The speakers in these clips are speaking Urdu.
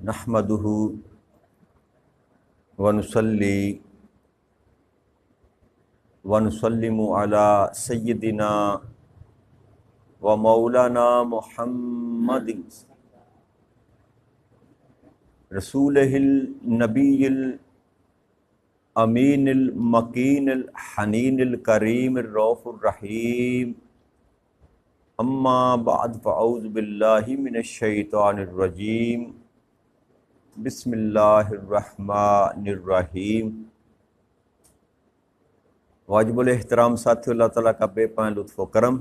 نحمدہ ونصلی ونسلم علی سیدنا و مولانا محمد رسولہ النبی الامین المکین الحنین الکریم الرؤوف الرحیم اما بعد فاعوذ باللہ من الشیطان الرجیم بسم اللہ الرحمن الرحیم۔ واجب الاحترام ساتھی، اللہ تعالیٰ کا بے پناہ لطف و کرم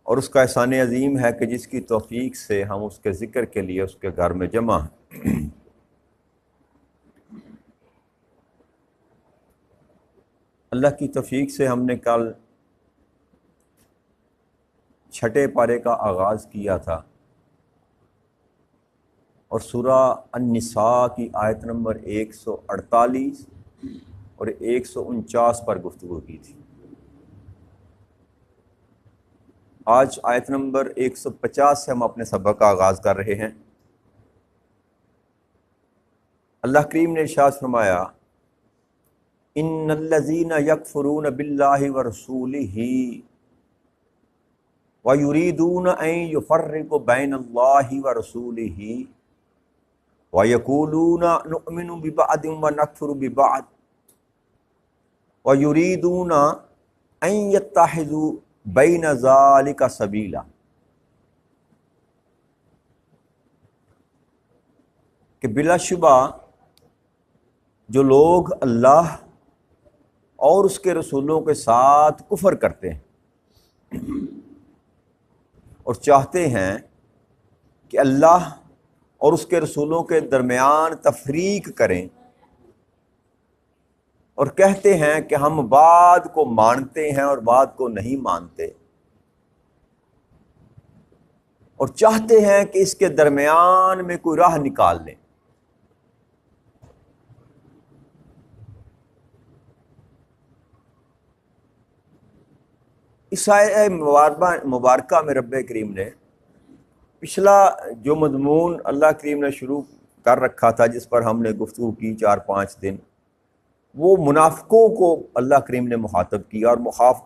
اور اس کا احسان عظیم ہے کہ جس کی توفیق سے ہم اس کے ذکر کے لیے اس کے گھر میں جمع ہیں۔ اللہ کی توفیق سے ہم نے کل چھٹے پارے کا آغاز کیا تھا اور سورہ النساء کی آیت نمبر 148 اور 149 پر گفتگو کی تھی۔ آج آیت نمبر 150 سے ہم اپنے سبق کا آغاز کر رہے ہیں۔ اللہ کریم نے ارشاد فرمایا، ان الذین یکفرون باللہ ورسولہ ویریدون ان یفرقوا بین اللہ ورسولہ وَيَقُولُونَ نُؤْمِنُ بِبَعْضٍ وَنَكْفُرُ بِبَعْضٍ وَيُرِيدُونَ أَن يَتَّخِذُوا بَيْنَ ذَلِكَ سَبِيلًا، کہ بلا شبہ جو لوگ اللہ اور اس کے رسولوں کے ساتھ کفر کرتے ہیں اور چاہتے ہیں کہ اللہ اور اس کے رسولوں کے درمیان تفریق کریں اور کہتے ہیں کہ ہم بعد کو مانتے ہیں اور بعد کو نہیں مانتے، اور چاہتے ہیں کہ اس کے درمیان میں کوئی راہ نکال لیں۔ اس آیہ مبارکہ میں رب کریم نے پچھلا جو مضمون اللہ کریم نے شروع کر رکھا تھا، جس پر ہم نے گفتگو کی 4-5 دن، وہ منافقوں کو اللہ کریم نے مخاطب کیا اور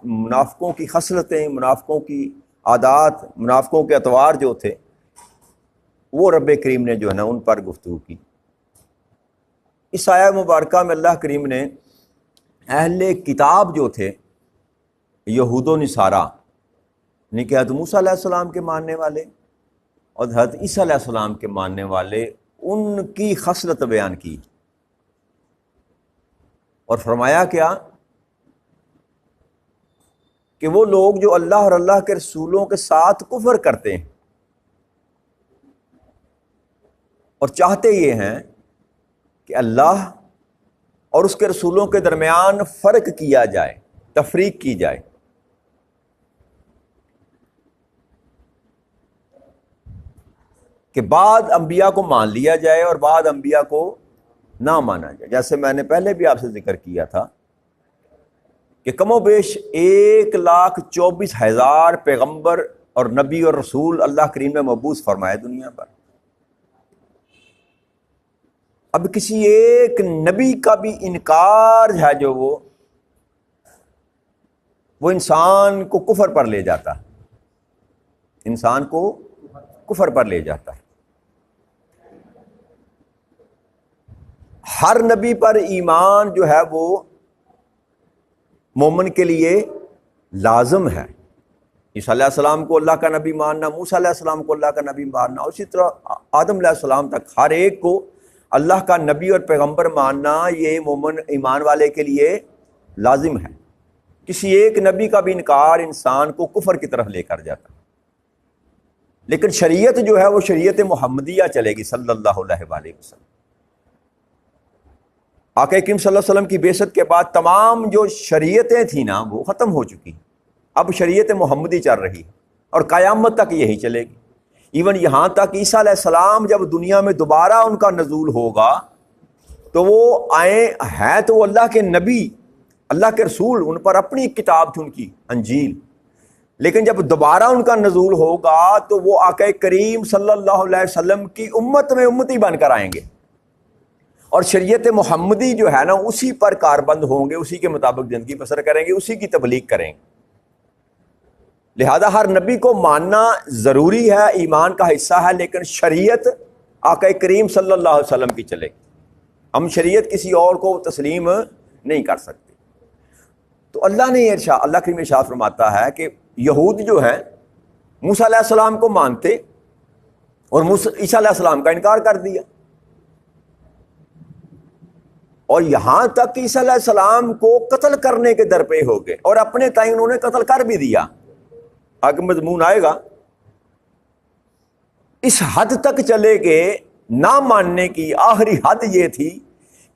منافقوں کی خصلتیں، منافقوں کی عادات، منافقوں کے اطوار جو تھے وہ رب کریم نے جو ہے نا ان پر گفتگو کی۔ اس آیہ مبارکہ میں اللہ کریم نے اہل کتاب جو تھے، یہود و نصارہ، یعنی کہ حضرت موسیٰ علیہ السلام کے ماننے والے اور حضرت عیسیٰ علیہ السلام کے ماننے والے، ان کی خصلت بیان کی اور فرمایا کیا کہ وہ لوگ جو اللہ اور اللہ کے رسولوں کے ساتھ کفر کرتے ہیں اور چاہتے یہ ہیں کہ اللہ اور اس کے رسولوں کے درمیان فرق کیا جائے، تفریق کی جائے، کہ بعض انبیاء کو مان لیا جائے اور بعض انبیاء کو نہ مانا جائے۔ جیسے میں نے پہلے بھی آپ سے ذکر کیا تھا کہ کم و بیش 1,24,000 پیغمبر اور نبی اور رسول اللہ کریم نے مبعوث فرمائے دنیا پر۔ اب کسی ایک نبی کا بھی انکار ہے جو وہ انسان کو کفر پر لے جاتا ہے، انسان کو کفر پر لے جاتا ہے۔ ہر نبی پر ایمان جو ہے وہ مومن کے لیے لازم ہے۔ عیسیٰ علیہ السلام کو اللہ کا نبی ماننا، موسیٰ علیہ السلام کو اللہ کا نبی ماننا، اسی طرح آدم علیہ السلام تک ہر ایک کو اللہ کا نبی اور پیغمبر ماننا، یہ مومن ایمان والے کے لیے لازم ہے۔ کسی ایک نبی کا بھی انکار انسان کو کفر کی طرف لے کر جاتا ہے۔ لیکن شریعت جو ہے وہ شریعت محمدیہ چلے گی صلی اللہ علیہ وآلہ وسلم۔ آقا کریم صلی اللہ علیہ وسلم کی بعثت کے بعد تمام جو شریعتیں تھیں نا وہ ختم ہو چکی، اب شریعت محمدی چل رہی ہے اور قیامت تک یہی چلے گی۔ ایون یہاں تک عیسیٰ علیہ السلام جب دنیا میں دوبارہ ان کا نزول ہوگا تو وہ آئے ہیں تو وہ اللہ کے نبی، اللہ کے رسول، ان پر اپنی کتاب تھی، ان کی انجیل، لیکن جب دوبارہ ان کا نزول ہوگا تو وہ آقا کریم صلی اللہ علیہ وسلم کی امت میں امتی بن کر آئیں گے، اور شریعت محمدی جو ہے نا اسی پر کاربند ہوں گے، اسی کے مطابق زندگی بسر کریں گے، اسی کی تبلیغ کریں گے۔ لہذا ہر نبی کو ماننا ضروری ہے، ایمان کا حصہ ہے، لیکن شریعت آقا کریم صلی اللہ علیہ وسلم کی چلے گی، ہم شریعت کسی اور کو تسلیم نہیں کر سکتے۔ تو اللہ نے اللہ کریم ارشاد فرماتا ہے کہ یہود جو ہیں موسیٰ علیہ السلام کو مانتے اور عیسیٰ علیہ السلام کا انکار کر دیا، اور یہاں تک کہ عیسیٰ علیہ السلام کو قتل کرنے کے در پہ ہو گئے، اور اپنے تئیں انہوں نے قتل کر بھی دیا، آگے مضمون آئے گا۔ اس حد تک چلے گئے، نہ ماننے کی آخری حد یہ تھی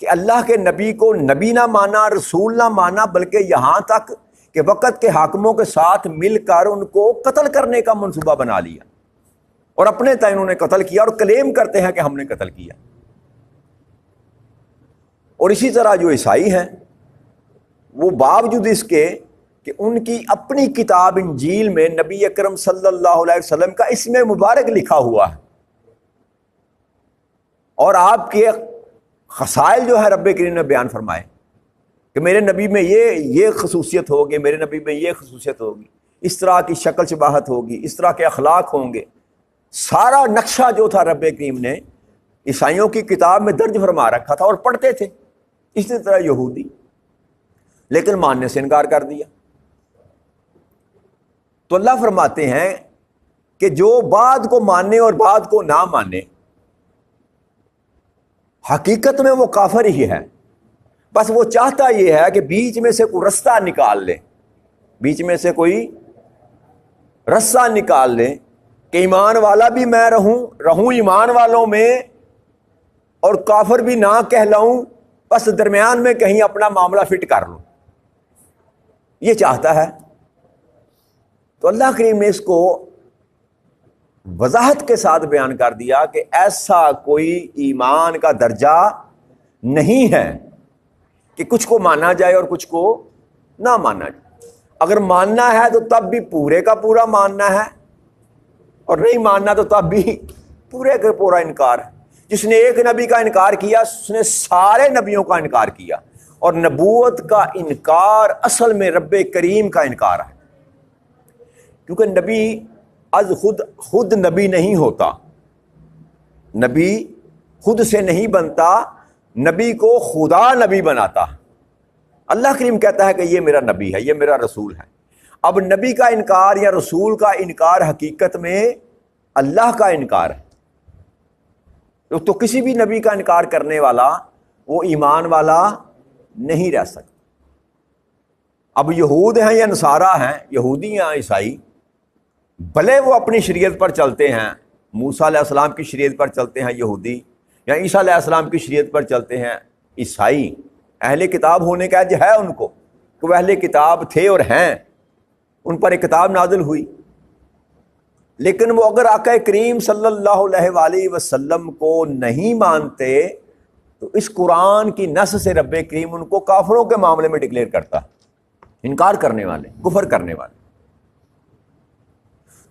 کہ اللہ کے نبی کو نبی نہ مانا، رسول نہ مانا، بلکہ یہاں تک کہ وقت کے حاکموں کے ساتھ مل کر ان کو قتل کرنے کا منصوبہ بنا لیا، اور اپنے تئیں انہوں نے قتل کیا، اور کلیم کرتے ہیں کہ ہم نے قتل کیا۔ اور اسی طرح جو عیسائی ہیں وہ باوجود اس کے کہ ان کی اپنی کتاب انجیل میں نبی اکرم صلی اللہ علیہ وسلم کا اسم مبارک لکھا ہوا ہے، اور آپ کے خصائل جو ہے رب کریم نے بیان فرمائے کہ میرے نبی میں یہ خصوصیت ہوگی، میرے نبی میں یہ خصوصیت ہوگی، اس طرح کی شکل شباہت ہوگی، اس طرح کے اخلاق ہوں گے، سارا نقشہ جو تھا رب کریم نے عیسائیوں کی کتاب میں درج فرما رکھا تھا، اور پڑھتے تھے۔ اسی طرح یہودی، لیکن ماننے سے انکار کر دیا۔ تو اللہ فرماتے ہیں کہ جو بعد کو مانے اور بعد کو نہ مانے، حقیقت میں وہ کافر ہی ہے، بس وہ چاہتا یہ ہے کہ بیچ میں سے کوئی رستہ نکال لے، بیچ میں سے کوئی رستہ نکال لے کہ ایمان والا بھی میں رہوں ایمان والوں میں، اور کافر بھی نہ کہلاؤں، بس درمیان میں کہیں اپنا معاملہ فٹ کر لوں، یہ چاہتا ہے۔ تو اللہ کریم نے اس کو وضاحت کے ساتھ بیان کر دیا کہ ایسا کوئی ایمان کا درجہ نہیں ہے کہ کچھ کو مانا جائے اور کچھ کو نہ مانا جائے۔ اگر ماننا ہے تو تب بھی پورے کا پورا ماننا ہے، اور نہیں ماننا تو تب بھی پورے کا پورا انکار ہے۔ جس نے ایک نبی کا انکار کیا اس نے سارے نبیوں کا انکار کیا، اور نبوت کا انکار اصل میں رب کریم کا انکار ہے، کیونکہ نبی از خود نبی نہیں ہوتا، نبی خود سے نہیں بنتا، نبی کو خدا نبی بناتا۔ اللہ کریم کہتا ہے کہ یہ میرا نبی ہے، یہ میرا رسول ہے۔ اب نبی کا انکار یا رسول کا انکار حقیقت میں اللہ کا انکار ہے، تو کسی بھی نبی کا انکار کرنے والا وہ ایمان والا نہیں رہ سکتا۔ اب یہود ہیں یا نصارہ ہیں، یہودی یا عیسائی، بھلے وہ اپنی شریعت پر چلتے ہیں، موسیٰ علیہ السلام کی شریعت پر چلتے ہیں یہودی، یا عیسیٰ علیہ السلام کی شریعت پر چلتے ہیں عیسائی، اہل کتاب ہونے کا جو ہے ان کو کہ وہ اہل کتاب تھے اور ہیں، ان پر ایک کتاب نازل ہوئی، لیکن وہ اگر آقا کریم صلی اللہ علیہ وآلہ وسلم کو نہیں مانتے تو اس قرآن کی نص سے رب کریم ان کو کافروں کے معاملے میں ڈکلیئر کرتا، انکار کرنے والے، کفر کرنے والے۔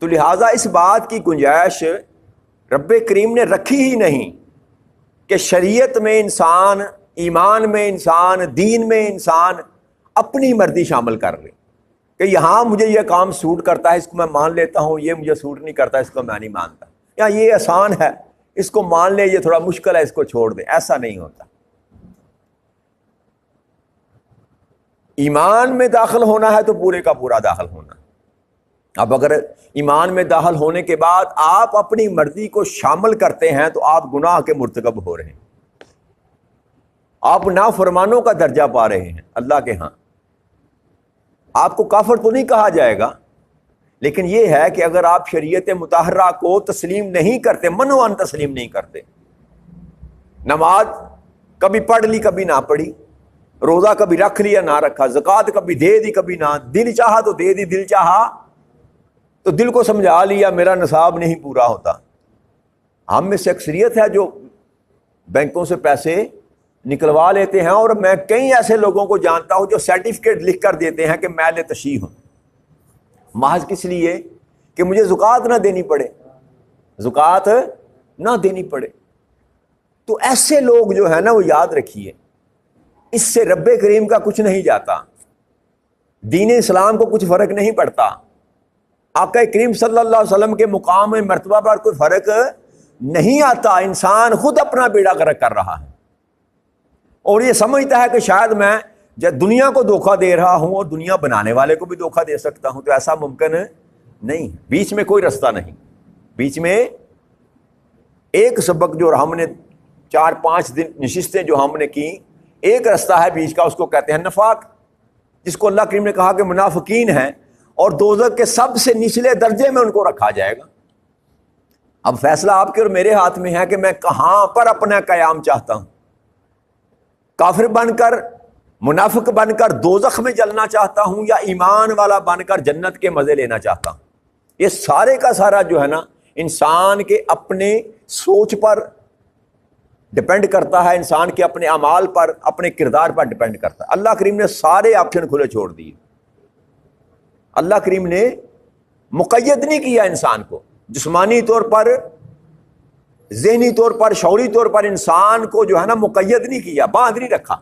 تو لہٰذا اس بات کی گنجائش رب کریم نے رکھی ہی نہیں کہ شریعت میں انسان، ایمان میں انسان، دین میں انسان اپنی مرضی شامل کر لے کہ یہاں مجھے یہ کام سوٹ کرتا ہے اس کو میں مان لیتا ہوں، یہ مجھے سوٹ نہیں کرتا اس کو میں نہیں مانتا، یا یہ آسان ہے اس کو مان لے، یہ تھوڑا مشکل ہے اس کو چھوڑ دے۔ ایسا نہیں ہوتا۔ ایمان میں داخل ہونا ہے تو پورے کا پورا داخل ہونا۔ اب اگر ایمان میں داخل ہونے کے بعد آپ اپنی مرضی کو شامل کرتے ہیں تو آپ گناہ کے مرتکب ہو رہے ہیں، آپ نافرمانوں کا درجہ پا رہے ہیں اللہ کے ہاں۔ آپ کو کافر تو نہیں کہا جائے گا، لیکن یہ ہے کہ اگر آپ شریعت مطہرہ کو تسلیم نہیں کرتے، منوان تسلیم نہیں کرتے، نماز کبھی پڑھ لی کبھی نہ پڑھی، روزہ کبھی رکھ لیا نہ رکھا، زکوٰۃ کبھی دے دی کبھی نہ، دل چاہا تو دے دی، دل چاہا تو دل کو سمجھا لیا میرا نصاب نہیں پورا ہوتا۔ ہم میں سے اکثریت ہے جو بینکوں سے پیسے نکلوا لیتے ہیں، اور میں کئی ایسے لوگوں کو جانتا ہوں جو سرٹیفکیٹ لکھ کر دیتے ہیں کہ میں تشیع ہوں، محض کس لیے کہ مجھے زکوٰۃ نہ دینی پڑے، زکوٰۃ نہ دینی پڑے۔ تو ایسے لوگ جو ہے نا وہ یاد رکھیے، اس سے رب کریم کا کچھ نہیں جاتا، دین اسلام کو کچھ فرق نہیں پڑتا، آقا کریم صلی اللہ علیہ وسلم کے مقام مرتبہ پر کوئی فرق نہیں آتا۔ انسان خود اپنا بیڑا غرق کر رہا ہے اور یہ سمجھتا ہے کہ شاید میں جب دنیا کو دھوکہ دے رہا ہوں اور دنیا بنانے والے کو بھی دھوکہ دے سکتا ہوں، تو ایسا ممکن نہیں، بیچ میں کوئی رستہ نہیں۔ بیچ میں ایک سبق جو ہم نے 4-5 دن نشستیں جو ہم نے کی، ایک رستہ ہے بیچ کا، اس کو کہتے ہیں نفاق، جس کو اللہ کریم نے کہا کہ منافقین ہیں اور دوزخ کے سب سے نچلے درجے میں ان کو رکھا جائے گا۔ اب فیصلہ آپ کے اور میرے ہاتھ میں ہے کہ میں کہاں پر اپنا قیام چاہتا ہوں، کافر بن کر، منافق بن کر دوزخ میں جلنا چاہتا ہوں، یا ایمان والا بن کر جنت کے مزے لینا چاہتا ہوں۔ یہ سارے کا سارا جو ہے نا انسان کے اپنے سوچ پر ڈپینڈ کرتا ہے، انسان کے اپنے اعمال پر، اپنے کردار پر ڈپینڈ کرتا ہے۔ اللہ کریم نے سارے آپشن کھلے چھوڑ دیے، اللہ کریم نے مقید نہیں کیا انسان کو، جسمانی طور پر، ذہنی طور پر، شعوری طور پر انسان کو جو ہے نا مقید نہیں کیا، باندھ نہیں رکھا۔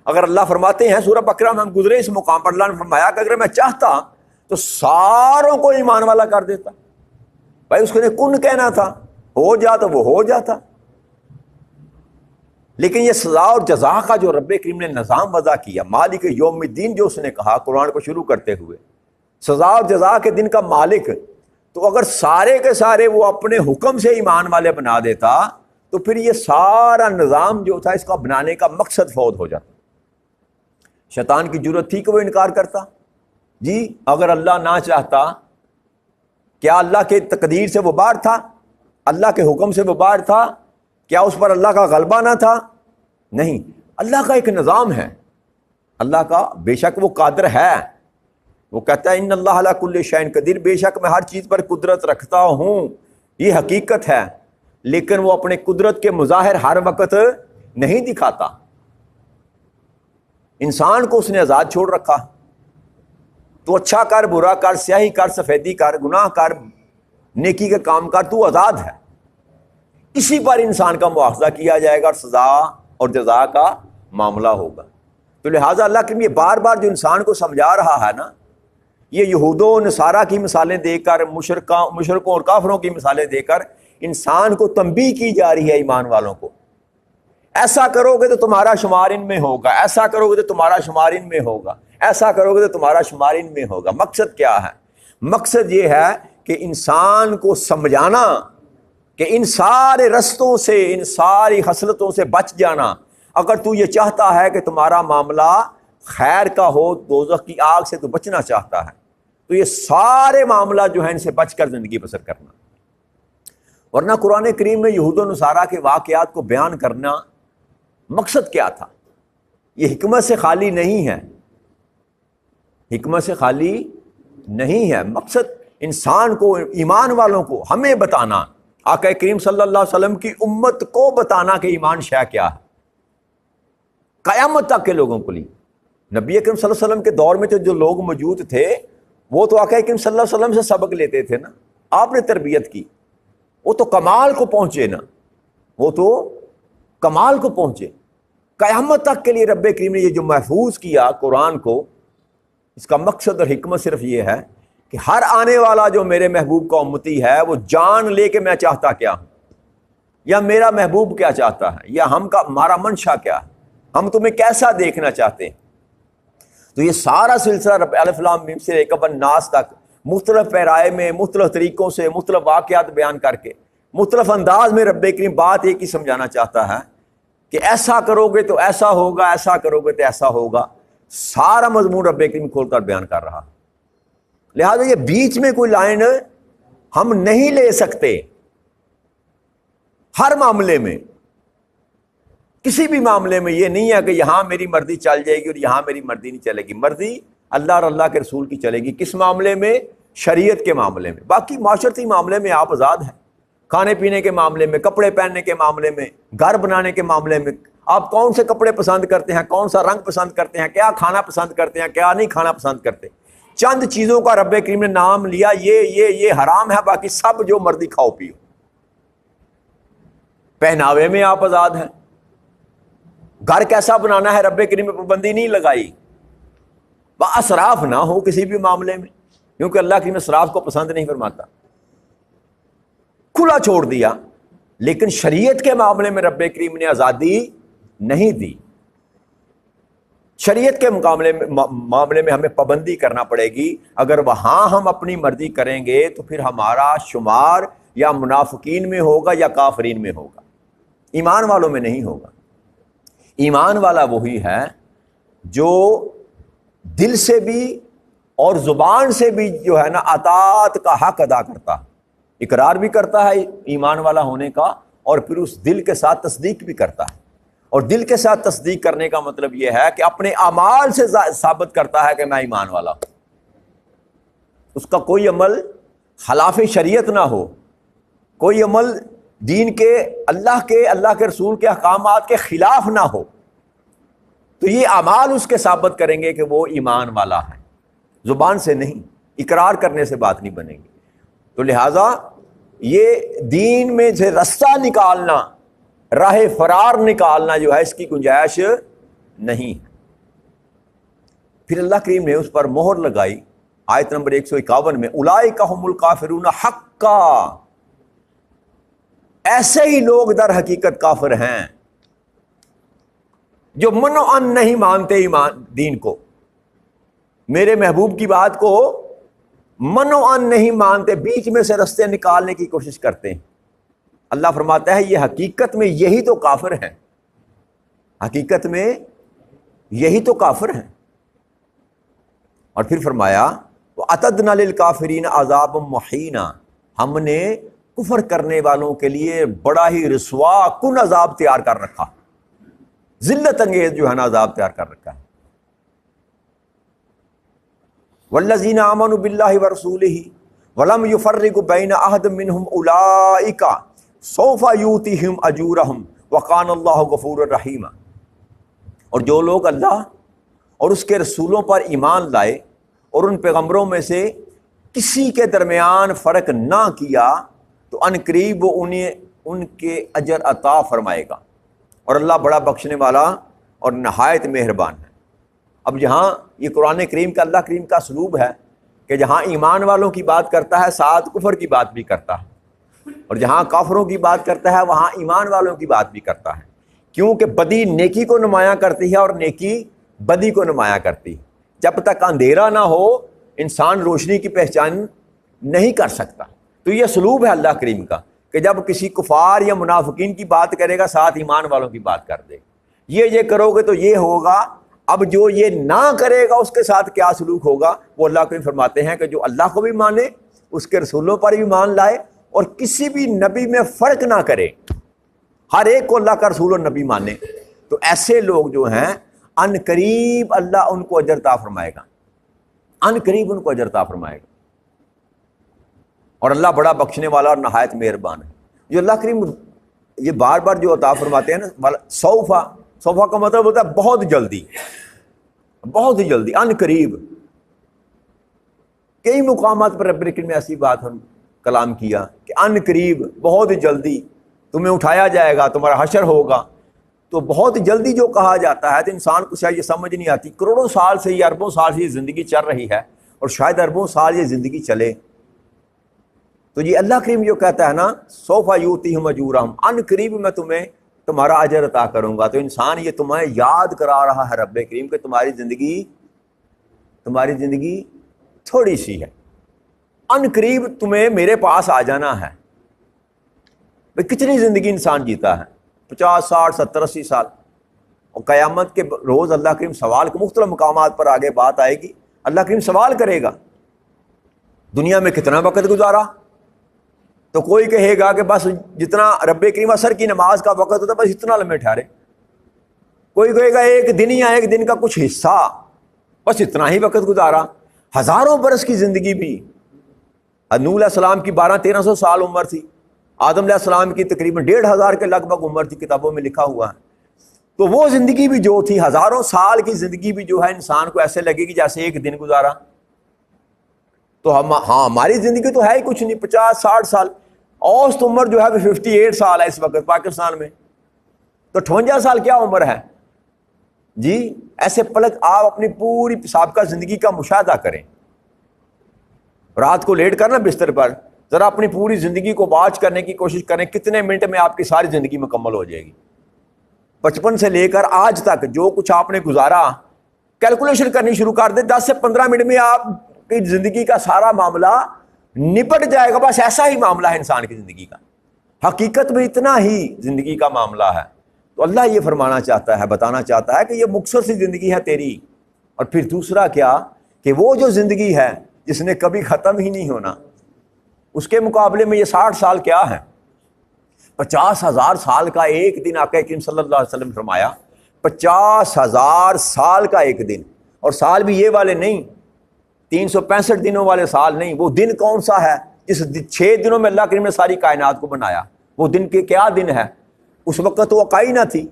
اگر اللہ فرماتے ہیں سورہ بقرہ میں ہم گزرے اس مقام پر، اللہ نے فرمایا کہ اگر میں چاہتا تو ساروں کو ایمان والا کر دیتا، بھائی اس نے کن کہنا تھا، ہو جاتا وہ ہو جاتا۔ لیکن یہ سزا اور جزا کا جو رب کریم نے نظام وضع کیا، مالک یوم الدین جو اس نے کہا قرآن کو شروع کرتے ہوئے، سزا اور جزا کے دن کا مالک، تو اگر سارے کے سارے وہ اپنے حکم سے ایمان والے بنا دیتا تو پھر یہ سارا نظام جو تھا اس کا بنانے کا مقصد فوت ہو جاتا۔ شیطان کی جرت تھی کہ وہ انکار کرتا، جی اگر اللہ نہ چاہتا، کیا اللہ کے تقدیر سے وہ باہر تھا؟ اللہ کے حکم سے وہ باہر تھا؟ کیا اس پر اللہ کا غلبہ نہ تھا؟ نہیں، اللہ کا ایک نظام ہے، اللہ کا بے شک وہ قادر ہے، وہ کہتا ہے ان اللہ علی کل شیء قدیر، بے شک میں ہر چیز پر قدرت رکھتا ہوں، یہ حقیقت ہے، لیکن وہ اپنے قدرت کے مظاہر ہر وقت نہیں دکھاتا۔ انسان کو اس نے آزاد چھوڑ رکھا، تو اچھا کر، برا کر، سیاہی کر، سفیدی کر، گناہ کر، نیکی کے کام کر، تو آزاد ہے۔ اسی پر انسان کا مواخذہ کیا جائے گا اور سزا اور جزا کا معاملہ ہوگا۔ تو لہٰذا اللہ کے یہ بار بار جو انسان کو سمجھا رہا ہے نا، یہ یہود و نصارہ کی مثالیں دے کر، مشرکوں اور کافروں کی مثالیں دے کر انسان کو تنبیہ کی جا رہی ہے ایمان والوں کو، ایسا کرو گے تو تمہارا شمار ان میں ہوگا، ایسا کرو گے تو تمہارا شمار ان میں ہوگا، ایسا کرو گے تو تمہارا شمار ان میں ہوگا۔ مقصد کیا ہے؟ مقصد یہ ہے کہ انسان کو سمجھانا کہ ان سارے رستوں سے، ان ساری خصلتوں سے بچ جانا۔ اگر تو یہ چاہتا ہے کہ تمہارا معاملہ خیر کا ہو، دوزخ کی آگ سے تو بچنا چاہتا ہے، تو یہ سارے معاملہ جو ہیں ان سے بچ کر زندگی بسر کرنا۔ ورنہ قرآن کریم میں یہود و نصارہ کے واقعات کو بیان کرنا مقصد کیا تھا؟ یہ حکمت سے خالی نہیں ہے، حکمت سے خالی نہیں ہے، مقصد انسان کو، ایمان والوں کو ہمیں بتانا، آقا کریم صلی اللہ علیہ وسلم کی امت کو بتانا کہ ایمان شے کیا ہے، قیامت تک کے لوگوں کے لیے۔ نبی اکرم صلی اللہ علیہ وسلم کے دور میں جو لوگ موجود تھے وہ تو آقا کریم صلی اللہ علیہ وسلم سے سبق لیتے تھے نا، آپ نے تربیت کی، وہ تو کمال کو پہنچے نا، وہ تو کمال کو پہنچے۔ قیامت تک کے لیے رب کریم نے یہ جو محفوظ کیا قرآن کو، اس کا مقصد اور حکمت صرف یہ ہے کہ ہر آنے والا جو میرے محبوب کا امتی ہے وہ جان لے کہ میں چاہتا کیا ہوں، یا میرا محبوب کیا چاہتا ہے، یا ہمارا منشا کیا ہے، ہم تمہیں کیسا دیکھنا چاہتے ہیں۔ تو یہ سارا سلسلہ الف لام میم سے لے کر الناس تک مختلف پیرائے میں، مختلف طریقوں سے، مختلف واقعات بیان کر کے، مختلف انداز میں رب کریم بات ایک ہی سمجھانا چاہتا ہے کہ ایسا کرو گے تو ایسا ہوگا، ایسا کرو گے تو ایسا ہوگا۔ سارا مضمون رب کریم کھول کر بیان کر رہا۔ لہذا یہ بیچ میں کوئی لائن ہم نہیں لے سکتے، ہر معاملے میں، کسی بھی معاملے میں یہ نہیں ہے کہ یہاں میری مرضی چل جائے گی اور یہاں میری مرضی نہیں چلے گی۔ مرضی اللہ اور اللہ کے رسول کی چلے گی۔ کس معاملے میں؟ شریعت کے معاملے میں۔ باقی معاشرتی معاملے میں آپ آزاد ہیں، کھانے پینے کے معاملے میں، کپڑے پہننے کے معاملے میں، گھر بنانے کے معاملے میں، آپ کون سے کپڑے پسند کرتے ہیں، کون سا رنگ پسند کرتے ہیں، کیا کھانا پسند کرتے ہیں، کیا نہیں کھانا پسند کرتے، چند چیزوں کا رب کریم نے نام لیا، یہ حرام ہے، باقی سب جو مرضی کھاؤ پیو۔ پہناوے میں آپ آزاد ہیں، گھر کیسا بنانا ہے رب کریم نے پابندی نہیں لگائی، اسراف نہ ہو کسی بھی معاملے میں، کیونکہ اللہ کریم اسراف کو پسند نہیں فرماتا، کھلا چھوڑ دیا۔ لیکن شریعت کے معاملے میں رب کریم نے آزادی نہیں دی، شریعت کے معاملے میں ہمیں پابندی کرنا پڑے گی۔ اگر وہاں ہم اپنی مرضی کریں گے تو پھر ہمارا شمار یا منافقین میں ہوگا یا کافرین میں ہوگا، ایمان والوں میں نہیں ہوگا۔ ایمان والا وہی ہے جو دل سے بھی اور زبان سے بھی جو ہے نا اطاعت کا حق ادا کرتا ہے، اقرار بھی کرتا ہے ایمان والا ہونے کا، اور پھر اس دل کے ساتھ تصدیق بھی کرتا ہے۔ اور دل کے ساتھ تصدیق کرنے کا مطلب یہ ہے کہ اپنے اعمال سے ثابت کرتا ہے کہ میں ایمان والا ہوں، اس کا کوئی عمل خلاف شریعت نہ ہو، کوئی عمل دین کے اللہ کے رسول کے احکامات کے خلاف نہ ہو، تو یہ اعمال اس کے ثابت کریں گے کہ وہ ایمان والا ہے، زبان سے نہیں، اقرار کرنے سے بات نہیں بنے گی۔ تو لہٰذا یہ دین میں سے رستہ نکالنا، راہ فرار نکالنا جو ہے، اس کی گنجائش نہیں ہے۔ پھر اللہ کریم نے اس پر مہر لگائی آیت نمبر 151 میں، اولئک ھم الکافرون حقا، ایسے ہی لوگ در حقیقت کافر ہیں جو منعن نہیں مانتے ایمان دین کو، میرے محبوب کی بات کو منعن نہیں مانتے، بیچ میں سے رستے نکالنے کی کوشش کرتے ہیں۔ اللہ فرماتا ہے یہ حقیقت میں یہی تو کافر ہیں، حقیقت میں یہی تو کافر ہیں۔ اور پھر فرمایا وَأَعْتَدْنَا لِلْكَافِرِينَ عَذَابًا مُحِينًا، ہم نے کفر کرنے والوں کے لیے بڑا ہی رسوا کن عذاب تیار کر رکھا، ذلت انگیز جو ہے نا عذاب تیار کر رکھا ہے۔ وَالَّذِينَ آمَنُوا بِاللَّهِ وَرَسُولِهِ وَلَمْ يُفَرِّقُوا بَيْنَ أَحَدٍ مِّنْهُمْ أُولَٰئِكَ سَوْفَ يُؤْتِيهِمْ أَجُورَهُمْ وَكَانَ اللَّهُ غَفُورًا رَحِيمًا۔ اور جو لوگ اللہ اور اس کے رسولوں پر ایمان لائے اور ان پیغمبروں میں سے کسی کے درمیان فرق نہ کیا تو ان قریب وہ انہیں ان کے اجر عطا فرمائے گا، اور اللہ بڑا بخشنے والا اور نہایت مہربان ہے۔ اب جہاں یہ قرآن کریم کا اللہ کریم کا اسلوب ہے کہ جہاں ایمان والوں کی بات کرتا ہے ساتھ کفر کی بات بھی کرتا ہے، اور جہاں کافروں کی بات کرتا ہے وہاں ایمان والوں کی بات بھی کرتا ہے، کیونکہ بدی نیکی کو نمایاں کرتی ہے اور نیکی بدی کو نمایاں کرتی ہے۔ جب تک اندھیرا نہ ہو انسان روشنی کی پہچان نہیں کر سکتا۔ تو یہ اسلوب ہے اللہ کریم کا کہ جب کسی کفار یا منافقین کی بات کرے گا ساتھ ایمان والوں کی بات کر دے، یہ کرو گے تو یہ ہوگا۔ اب جو یہ نہ کرے گا اس کے ساتھ کیا سلوک ہوگا، وہ اللہ کریم فرماتے ہیں کہ جو اللہ کو بھی مانے، اس کے رسولوں پر بھی مان لائے، اور کسی بھی نبی میں فرق نہ کرے، ہر ایک کو اللہ کا رسول اور نبی مانے، تو ایسے لوگ جو ہیں ان قریب اللہ ان کو اجر عطا فرمائے گا، ان قریب ان کو اجر عطا فرمائے گا۔ اور اللہ بڑا بخشنے والا اور نہایت مہربان ہے۔ جو اللہ کریم یہ بار بار جو عطا فرماتے ہیں نا، سوفا کا مطلب ہوتا ہے بہت جلدی، بہت ہی جلدی، ان قریب۔ کئی مقامات پر رب کریم نے ایسی بات ہم کلام کیا کہ ان قریب، بہت جلدی تمہیں اٹھایا جائے گا، تمہارا حشر ہوگا۔ تو بہت جلدی جو کہا جاتا ہے تو انسان کو شاید یہ سمجھ نہیں آتی، کروڑوں سال سے یا اربوں سال سے یہ زندگی چل رہی ہے، اور شاید اربوں سال یہ زندگی چلے۔ تو یہ اللہ کریم جو کہتا ہے نا سوف یؤتیہم اجورہم، ان قریب میں تمہیں تمہارا اجر عطا کروں گا، تو انسان یہ تمہیں یاد کرا رہا ہے رب کریم کہ تمہاری زندگی تھوڑی سی ہے، ان قریب تمہیں میرے پاس آ جانا ہے۔ کتنی زندگی انسان جیتا ہے، 50 60 70 80 سال، اور قیامت کے روز اللہ کریم سوال کو مختلف مقامات پر آگے بات آئے گی، اللہ کریم سوال کرے گا دنیا میں کتنا وقت گزارا، تو کوئی کہے گا کہ بس جتنا رب کریم عصر کی نماز کا وقت ہوتا ہے بس اتنا لمحے ٹھہرے، کوئی کہے گا ایک دن یا ایک دن کا کچھ حصہ، بس اتنا ہی وقت گزارا۔ ہزاروں برس کی زندگی بھی، نوح علیہ السلام کی 1200-1300 سال عمر تھی، آدم علیہ السلام کی تقریباً 1500 کے لگ بھگ عمر تھی، کتابوں میں لکھا ہوا ہے۔ تو وہ زندگی بھی جو تھی، ہزاروں سال کی زندگی بھی جو ہے انسان کو ایسے لگے گی جیسے ایک دن گزارا۔ تو ہاں ہماری زندگی تو ہے ہی کچھ نہیں، 50-60 سال، اوسط عمر جو ہے 58 سال ہے اس وقت پاکستان میں، تو 58 سال کیا عمر ہے جی؟ ایسے پلک آپ اپنی پوری سابقہ زندگی کا مشاہدہ کریں، رات کو لیٹ کر نا بستر پر ذرا اپنی پوری زندگی کو واچ کرنے کی کوشش کریں، کتنے منٹ میں آپ کی ساری زندگی مکمل ہو جائے گی۔ 55 سے لے کر آج تک جو کچھ آپ نے گزارا، کیلکولیشن کرنی شروع کر دیں، 10 سے 15 منٹ میں آپ کی زندگی کا سارا معاملہ نپٹ جائے گا۔ بس ایسا ہی معاملہ ہے انسان کی زندگی کا، حقیقت میں اتنا ہی زندگی کا معاملہ ہے۔ تو اللہ یہ فرمانا چاہتا ہے، بتانا چاہتا ہے کہ یہ مختصر سی زندگی ہے تیری، اور پھر دوسرا کیا کہ وہ جو زندگی ہے جس نے کبھی ختم ہی نہیں ہونا، اس کے مقابلے میں یہ 60 سال کیا ہے؟ 50,000 سال کا ایک دن آقا کریم صلی اللہ علیہ وسلم فرمایا، 50,000 سال کا ایک دن، اور سال بھی یہ والے نہیں، 365 دنوں والے سال نہیں۔ وہ دن کون سا ہے جس 6 دنوں میں اللہ کریم نے ساری کائنات کو بنایا؟ وہ دن کے کیا دن ہے؟ اس وقت تو عقائی نہ تھی،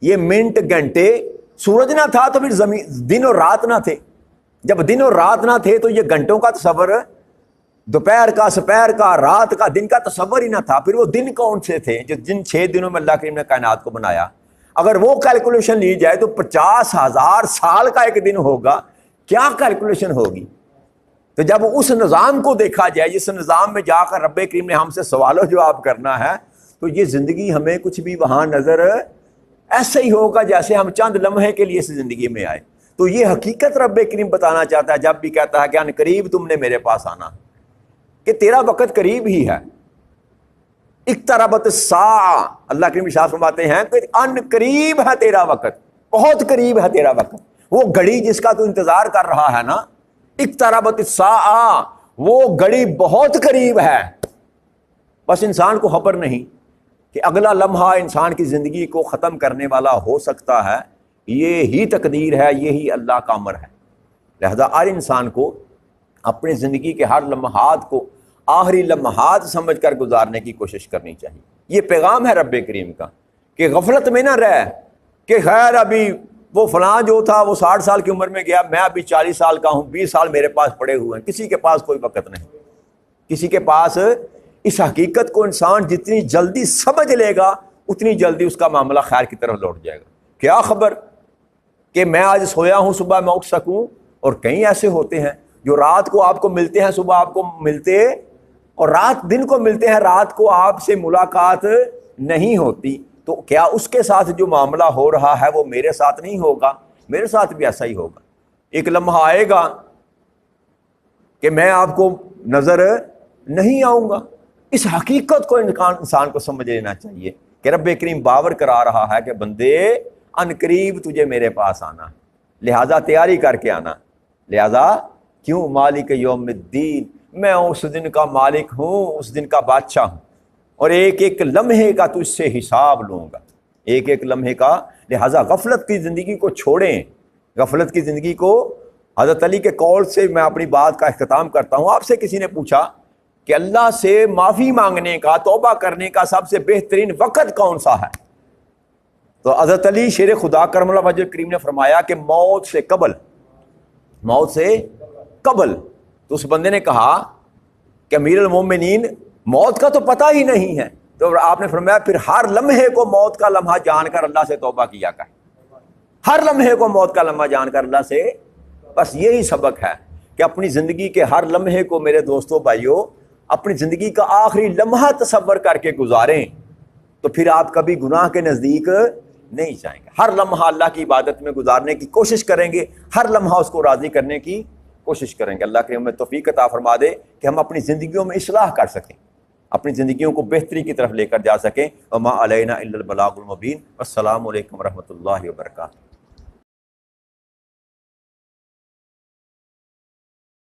یہ منٹ گھنٹے، سورج نہ تھا تو پھر زمین، دن اور رات نہ تھے۔ جب دن اور رات نہ تھے تو یہ گھنٹوں کا تصور، دوپہر کا، سپہر کا، رات کا، دن کا تصور ہی نہ تھا۔ پھر وہ دن کون سے تھے جو جن 6 دنوں میں اللہ کریم نے کائنات کو بنایا؟ اگر وہ کیلکولیشن لی جائے تو 50,000 سال کا ایک دن ہوگا، کیا کیلکولیشن ہوگی؟ تو جب اس نظام کو دیکھا جائے، جس نظام میں جا کر رب کریم نے ہم سے سوال و جواب کرنا ہے، تو یہ زندگی ہمیں کچھ بھی وہاں نظر ایسے ہی ہوگا جیسے ہم چند لمحے کے لیے اس زندگی میں آئے۔ تو یہ حقیقت رب کریم بتانا چاہتا ہے جب بھی کہتا ہے کہ ان قریب تم نے میرے پاس آنا، کہ تیرا وقت قریب ہی ہے۔ اقتربت الساعہ، اللہ کریم ارشاد فرماتے ہیں کہ ان قریب ہے تیرا وقت، بہت قریب ہے تیرا وقت۔ وہ گھڑی جس کا تو انتظار کر رہا ہے نا، اقتربت الساعہ، وہ گھڑی بہت قریب ہے، بس انسان کو خبر نہیں کہ اگلا لمحہ انسان کی زندگی کو ختم کرنے والا ہو سکتا ہے۔ یہ ہی تقدیر ہے، یہی اللہ کا امر ہے۔ لہذا ہر انسان کو اپنی زندگی کے ہر لمحات کو آخری لمحات سمجھ کر گزارنے کی کوشش کرنی چاہیے۔ یہ پیغام ہے رب کریم کا کہ غفلت میں نہ رہ کہ خیر ابھی وہ فلاں جو تھا وہ 60 سال کی عمر میں گیا، میں ابھی 40 سال کا ہوں، 20 سال میرے پاس پڑے ہوئے ہیں۔ کسی کے پاس کوئی وقت نہیں، کسی کے پاس۔ اس حقیقت کو انسان جتنی جلدی سمجھ لے گا اتنی جلدی اس کا معاملہ خیر کی طرف لوٹ جائے گا۔ کیا خبر کہ میں آج سویا ہوں صبح میں اٹھ سکوں، اور کئی ایسے ہوتے ہیں جو رات کو آپ کو ملتے ہیں، صبح آپ کو ملتے، اور رات دن کو ملتے ہیں، رات کو آپ سے ملاقات نہیں ہوتی۔ تو کیا اس کے ساتھ جو معاملہ ہو رہا ہے وہ میرے ساتھ نہیں ہوگا؟ میرے ساتھ بھی ایسا ہی ہوگا۔ ایک لمحہ آئے گا کہ میں آپ کو نظر نہیں آؤں گا۔ اس حقیقت کو انسان کو سمجھ لینا چاہیے کہ رب کریم باور کرا رہا ہے کہ بندے ان قریب تجھے میرے پاس آنا، لہذا تیاری کر کے آنا۔ لہذا کیوں؟ مالک یوم الدین، میں اس دن کا مالک ہوں، اس دن کا بادشاہ ہوں، اور ایک ایک لمحے کا تجھ سے حساب لوں گا، ایک ایک لمحے کا۔ لہذا غفلت کی زندگی کو چھوڑیں، غفلت کی زندگی کو۔ حضرت علی کے قول سے میں اپنی بات کا اختتام کرتا ہوں۔ آپ سے کسی نے پوچھا کہ اللہ سے معافی مانگنے کا، توبہ کرنے کا سب سے بہترین وقت کون سا ہے؟ تو حضرت علی شیر خدا کرم اللہ وجہ کریم نے فرمایا کہ موت سے قبل، موت سے قبل۔ تو اس بندے نے کہا کہ امیر المومنین موت کا تو پتہ ہی نہیں ہے، تو آپ نے فرمایا پھر ہر لمحے کو موت کا لمحہ جان کر اللہ سے توبہ کیا کر، ہر لمحے کو موت کا لمحہ جان کر اللہ سے۔ بس یہی سبق ہے کہ اپنی زندگی کے ہر لمحے کو میرے دوستوں بھائیوں، اپنی زندگی کا آخری لمحہ تصور کر کے گزاریں، تو پھر آپ کبھی گناہ کے نزدیک نہیں جائیں گے۔ ہر لمحہ اللہ کی عبادت میں گزارنے کی کوشش کریں گے، ہر لمحہ اس کو راضی کرنے کی کوشش کریں گے۔ اللہ کہ ہمیں توفیق عطا فرما دے کہ ہم اپنی زندگیوں میں اصلاح کر سکیں، اپنی زندگیوں کو بہتری کی طرف لے کر جا سکیں۔ وما علینا الا البلاغ المبین۔ السلام علیکم ورحمۃ اللہ وبرکاتہ۔